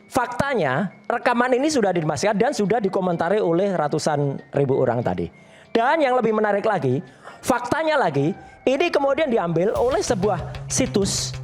Faktanya rekaman ini sudah dimasukkan dan sudah dikomentari oleh ratusan ribu orang tadi. Dan yang lebih menarik lagi, faktanya lagi, ini kemudian diambil oleh sebuah situs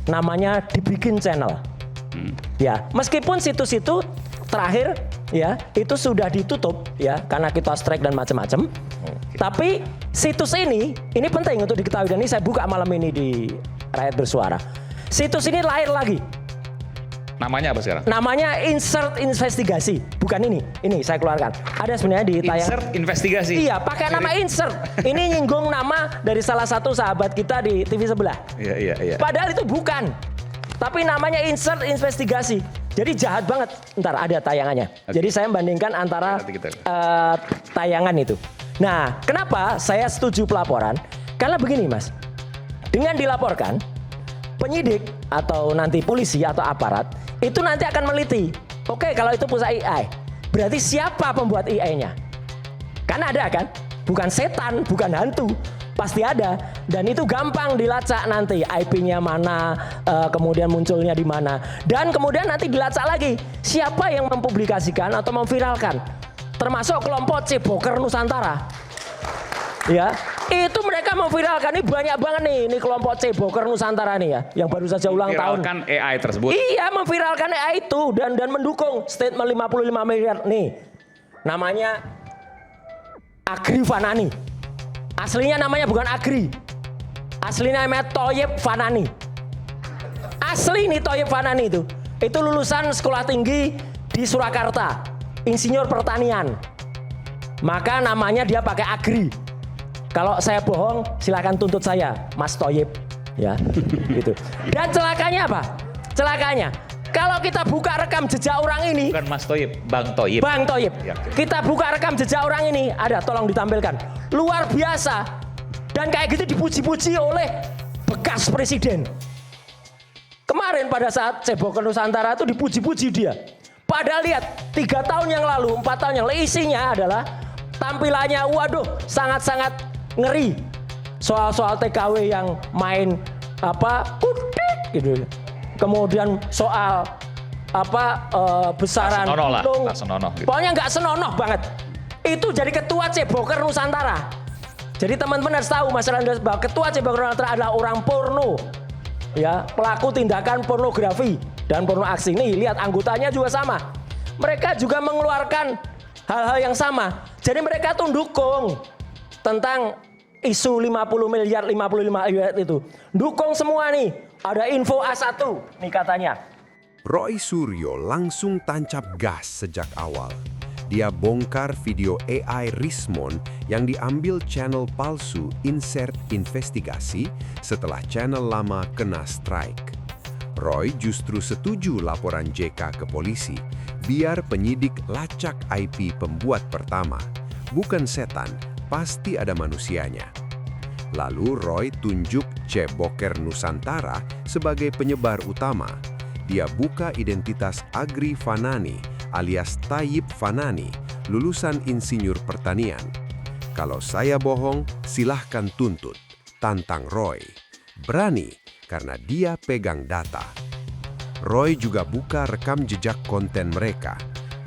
namanya Dibikin Channel. Ya, meskipun situs itu terakhir ya itu sudah ditutup ya karena kita strike dan macam-macam. Tapi situs ini penting untuk diketahui dan ini saya buka malam ini di Rakyat Bersuara. Situs ini lahir lagi. Namanya apa sekarang? Namanya Insert Investigasi. Bukan ini. Ini saya keluarkan. Ada sebenarnya di tayang. Insert Investigasi. Iya, pakai nama Insert. Ini nyinggung nama dari salah satu sahabat kita di TV sebelah. Iya. Padahal itu bukan. Tapi namanya Insert Investigasi. Jadi jahat banget. Ntar ada tayangannya. Okay. Jadi saya bandingkan antara tayangan itu. Nah, kenapa saya setuju pelaporan? Karena begini, Mas. Dengan dilaporkan, penyidik atau nanti polisi atau aparat itu nanti akan meliti. Oke, kalau itu pusat AI, berarti siapa pembuat AI-nya? Kan ada kan? Bukan setan, bukan hantu, pasti ada. Dan itu gampang dilacak nanti IP-nya mana, kemudian munculnya di mana. Dan kemudian nanti dilacak lagi siapa yang mempublikasikan atau memviralkan. Termasuk kelompok Ceboker Nusantara. Ya, itu mereka memviralkan, ini banyak banget nih, ini kelompok Ceboker Nusantara nih ya, yang baru saja ulang tahun. Memviralkan AI tersebut. Iya, memviralkan AI itu dan mendukung statement 55 miliar nih. Namanya Agri Fanani. Aslinya namanya bukan Agri. Aslinya namanya Thoyib Fanani. Asli nih Thoyib Fanani itu. Itu lulusan sekolah tinggi di Surakarta, insinyur pertanian. Maka namanya dia pakai Agri. Kalau saya bohong, silakan tuntut saya, Mas Thoyib, ya, gitu. Dan celakanya apa? Celakanya, kalau kita buka rekam jejak orang ini, Bukan Mas Thoyib, Bang Thoyib. Bang Thoyib, Ya, oke. kita buka rekam jejak orang ini, ada, tolong ditampilkan, luar biasa, dan kayak gitu dipuji-puji oleh bekas presiden. Kemarin pada saat Ceboker Nusantara itu dipuji-puji dia. Padahal lihat, 3 tahun yang lalu, 4 tahun yang lalu, isinya adalah tampilannya, waduh, sangat-sangat ngeri. Soal-soal TKW yang main kutik gitu. Kemudian soal besaran senonoh lah, gunung. tak senonoh gitu. Pokoknya nggak senonoh banget. Itu jadi ketua Ceboker Nusantara. Jadi teman-teman harus tahu masyarakat bahwa ketua Ceboker Nusantara adalah orang porno. Ya, pelaku tindakan pornografi dan porno aksi. Nih, lihat anggotanya juga sama. Mereka juga mengeluarkan hal-hal yang sama. Jadi mereka tuh dukung tentang isu 55 miliar itu. Dukung semua nih. Ada info A1 nih katanya. Roy Suryo langsung tancap gas sejak awal. Dia bongkar video AI Rismon yang diambil channel palsu Insert Investigasi setelah channel lama kena strike. Roy justru setuju laporan JK ke polisi biar penyidik lacak IP pembuat pertama. Bukan setan, pasti ada manusianya. Lalu Roy tunjuk Ceboker Nusantara sebagai penyebar utama. Dia buka identitas Agri Fanani alias Thoyib Fanani, lulusan insinyur pertanian. Kalau saya bohong, silahkan tuntut. Tantang Roy. Berani karena dia pegang data. Roy juga buka rekam jejak konten mereka.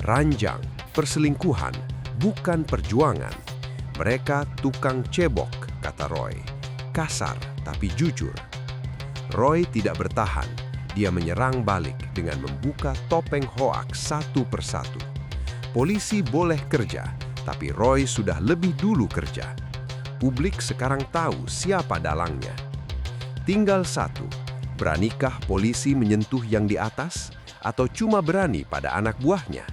Ranjang, perselingkuhan, bukan perjuangan. Mereka tukang cebok, kata Roy. Kasar tapi jujur. Roy tidak bertahan. Dia menyerang balik dengan membuka topeng hoaks satu persatu. Polisi boleh kerja, tapi Roy sudah lebih dulu kerja. Publik sekarang tahu siapa dalangnya. Tinggal satu, beranikah polisi menyentuh yang di atas atau cuma berani pada anak buahnya?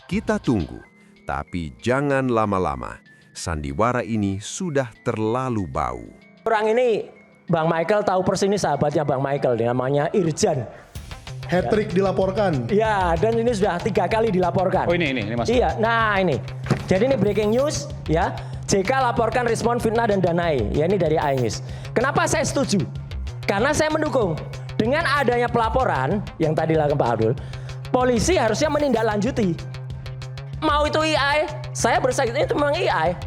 Kita tunggu, tapi jangan lama-lama. Sandiwara ini sudah terlalu bau. Orang ini, Bang Michael tahu persis ini sahabatnya Bang Michael, namanya Irjan. Hat-trick dilaporkan. Ya, dan ini sudah 3 kali dilaporkan. Oh ini Mas. Iya, nah ini. Jadi ini breaking news ya. JK laporkan Rismon fitnah dan danai. Ya ini dari iNews. Kenapa saya setuju? Karena saya mendukung. Dengan adanya pelaporan yang tadi dilakukan Pak Abdul, polisi harusnya menindaklanjuti. Mau itu AI, saya bersaksi itu memang AI.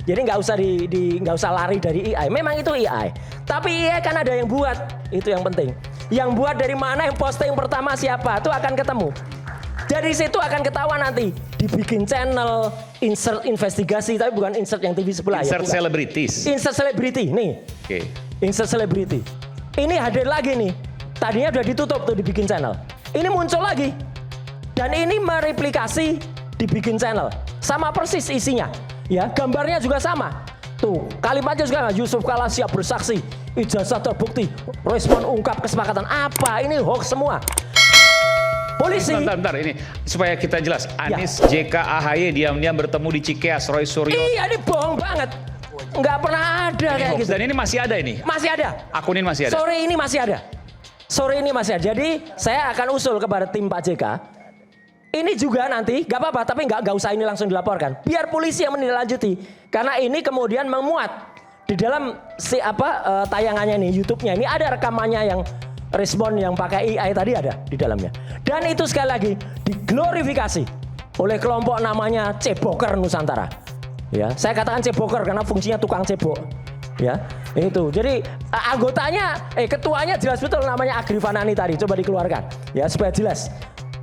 Jadi nggak usah lari dari AI. Memang itu AI. Tapi AI kan ada yang buat, itu yang penting. yang buat dari mana, yang posting pertama siapa, itu akan ketemu. Dari situ akan ketahuan nanti dibikin channel, insert investigasi, tapi bukan insert yang TV sebelah Insert ya. celebrities. Insert celebrity nih. Oke. Insert celebrity. Ini hadir lagi nih. Tadinya udah ditutup tuh dibikin channel. Ini muncul lagi. Dan ini mereplikasi dibikin channel. Sama persis isinya. Ya, gambarnya juga sama. Tuh, kalimatnya juga Yusuf Kala siap bersaksi. Ijazah terbukti. Respon ungkap kesepakatan. Apa? Ini hoax semua. Polisi. Bentar, ini supaya kita jelas. Anies, JK, AHY diam-diam bertemu di Cikeas, Roy Suryo. Iya, ini bohong banget. Nggak pernah ada kayak gitu. Dan ini masih ada ini. Masih ada. Akun ini masih ada. Sore ini masih ada. Sore ini masih ada. Jadi saya akan usul kepada tim Pak JK. Ini juga nanti, nggak apa-apa, tapi nggak usah ini langsung dilaporkan. Biar polisi yang menindaklanjuti. Karena ini kemudian memuat di dalam tayangannya nih, YouTube-nya. Ini ada rekamannya yang respon yang pakai AI tadi ada di dalamnya. Dan itu sekali lagi diglorifikasi oleh kelompok namanya Ceboker Nusantara. Ya, saya katakan Ceboker karena fungsinya tukang cebok. Ya, itu. Jadi ketuanya jelas betul namanya Agri Fanani tadi. Coba dikeluarkan. Ya, supaya jelas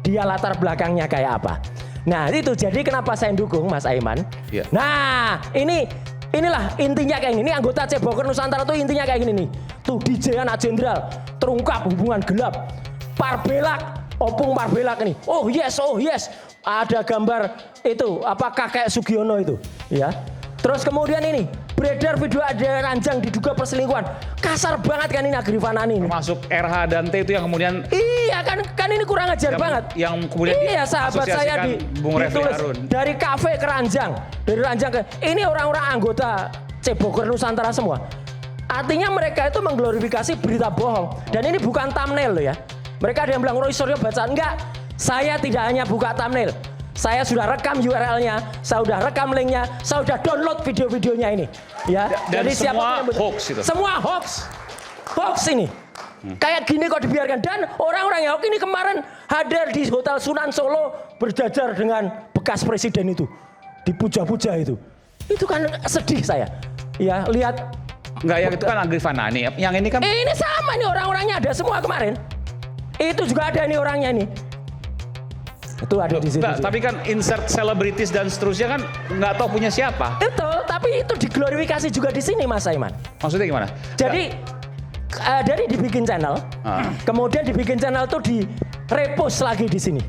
dia latar belakangnya kayak apa. Nah, itu jadi kenapa saya dukung Mas Aiman. Ya. Nah, inilah intinya kayak gini. Ini anggota Ceboker Nusantara tuh intinya kayak gini nih. Tuh DJ anak jenderal terungkap hubungan gelap. Parbelak, Opung Parbelak ini. Oh yes. Ada gambar itu kakek Sugiono itu, ya. Terus kemudian ini beredar video ada ranjang diduga perselingkuhan. Kasar banget kan ini Agri Fanani ini. Termasuk RH dan T itu yang kemudian Iya kan ini kurang ajar banget. Yang kemudian iya sahabat saya Bung Refli ditulis Harun. dari kafe ke ranjang, dari ranjang ke ini orang-orang anggota Ceboker Nusantara semua. Artinya mereka itu mengglorifikasi berita bohong. Dan ini bukan thumbnail loh ya. Mereka ada yang bilang Roy Suryo bacaan. Enggak, saya tidak hanya buka thumbnail. Saya sudah rekam URL-nya, saya sudah rekam link-nya, saya sudah download video-videonya ini. Ya, dan jadi semua siapapun yang hoax itu. Semua hoax. Hoax ini. Kayak gini kok dibiarkan. Dan orang-orang yang hoax ini kemarin hadir di Hotel Sunan Solo berjajar dengan bekas presiden itu. Dipuja-puja itu. Itu kan sedih saya. Ya, lihat. Enggak, ya itu kan Agri Fanani. Yang ini kan Ini sama nih orang-orangnya ada semua kemarin. Itu juga ada nih orangnya nih. Itu ada di situ. Tapi kan insert celebrities dan seterusnya kan nggak tahu punya siapa. Betul, tapi itu diglorifikasi juga di sini Mas Aiman. Maksudnya gimana? Jadi dari dibikin channel, kemudian dibikin channel tuh di repost lagi di sini,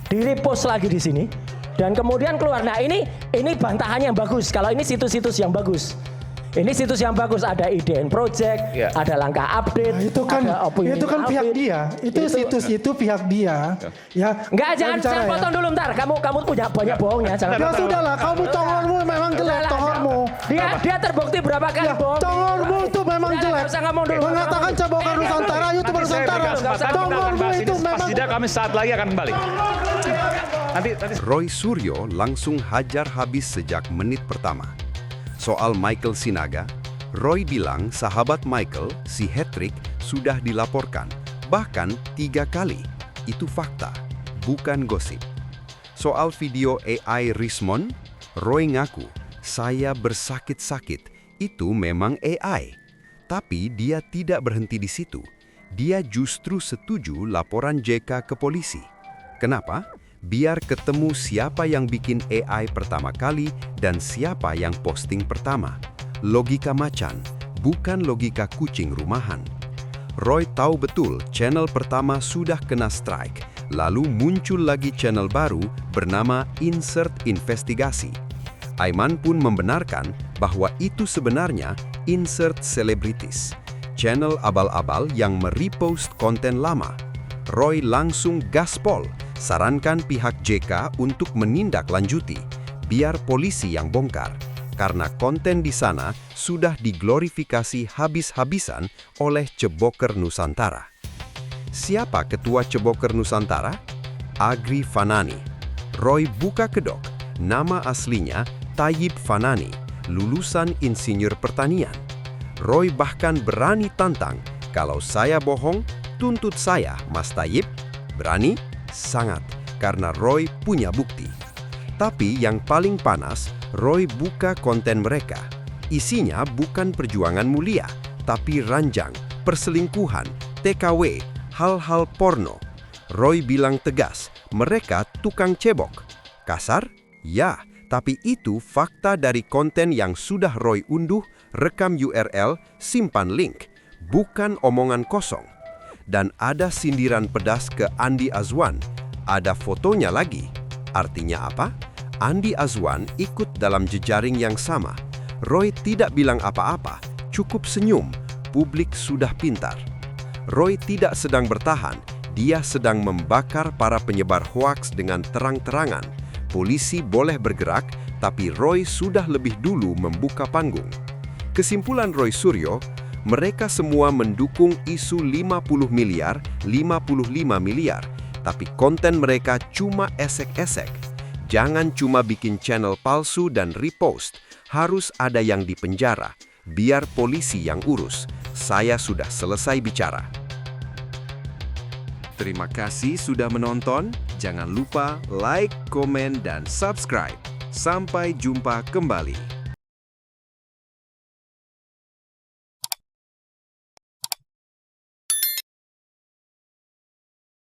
di repost lagi di sini, dan kemudian keluar. Nah ini bantahannya yang bagus. Kalau ini situs-situs yang bagus. Ini situs yang bagus, ada IDN Project, ada langkah update, Nah, itu kan pihak dia. Itu situs itu pihak dia. Ya. Enggak, jangan potong dulu ntar. Kamu punya banyak bohongnya. Jangan. Ya sudahlah, kamu tongormu memang jelek, tongormu. Dia terbukti berapa kali bohong. Tongormu itu memang jelek. Mengatakan Ceboker Nusantara, YouTuber Nusantara. Tongormu itu memang. Tidak, kami saat lagi akan kembali. Nanti. Roy Suryo langsung hajar habis sejak menit pertama. Soal Michael Sinaga, Roy bilang sahabat Michael, si Hattrick, sudah dilaporkan, bahkan 3 kali. Itu fakta, bukan gosip. Soal video AI Rismon, Roy ngaku, saya bersakit-sakit, itu memang AI. Tapi dia tidak berhenti di situ. Dia justru setuju laporan JK ke polisi. Kenapa? Biar ketemu siapa yang bikin AI pertama kali dan siapa yang posting pertama. Logika macan, bukan logika kucing rumahan. Roy tahu betul channel pertama sudah kena strike, lalu muncul lagi channel baru bernama Insert Investigasi. Aiman pun membenarkan bahwa itu sebenarnya Insert Celebrities, channel abal-abal yang merepost konten lama. Roy langsung gaspol, sarankan pihak JK untuk menindaklanjuti, biar polisi yang bongkar, karena konten di sana sudah diglorifikasi habis-habisan oleh Ceboker Nusantara. Siapa ketua Ceboker Nusantara? Agri Fanani. Roy buka kedok, nama aslinya Tayyib Fanani, lulusan insinyur pertanian. Roy bahkan berani tantang, kalau saya bohong, tuntut saya, Mas Tayyib. Berani? Sangat, karena Roy punya bukti. Tapi yang paling panas, Roy buka konten mereka. Isinya bukan perjuangan mulia, tapi ranjang, perselingkuhan, TKW, hal-hal porno. Roy bilang tegas, mereka tukang cebok. Kasar? Ya, tapi itu fakta dari konten yang sudah Roy unduh, rekam URL, simpan link. Bukan omongan kosong. Dan ada sindiran pedas ke Andi Azwan. Ada fotonya lagi. Artinya apa? Andi Azwan ikut dalam jejaring yang sama. Roy tidak bilang apa-apa, cukup senyum. Publik sudah pintar. Roy tidak sedang bertahan, dia sedang membakar para penyebar hoaks dengan terang-terangan. Polisi boleh bergerak, tapi Roy sudah lebih dulu membuka panggung. Kesimpulan Roy Suryo, mereka semua mendukung isu 50 miliar, 55 miliar, tapi konten mereka cuma esek-esek. Jangan cuma bikin channel palsu dan repost, harus ada yang dipenjara. Biar polisi yang urus. Saya sudah selesai bicara. Terima kasih sudah menonton. Jangan lupa like, komen, dan subscribe. Sampai jumpa kembali.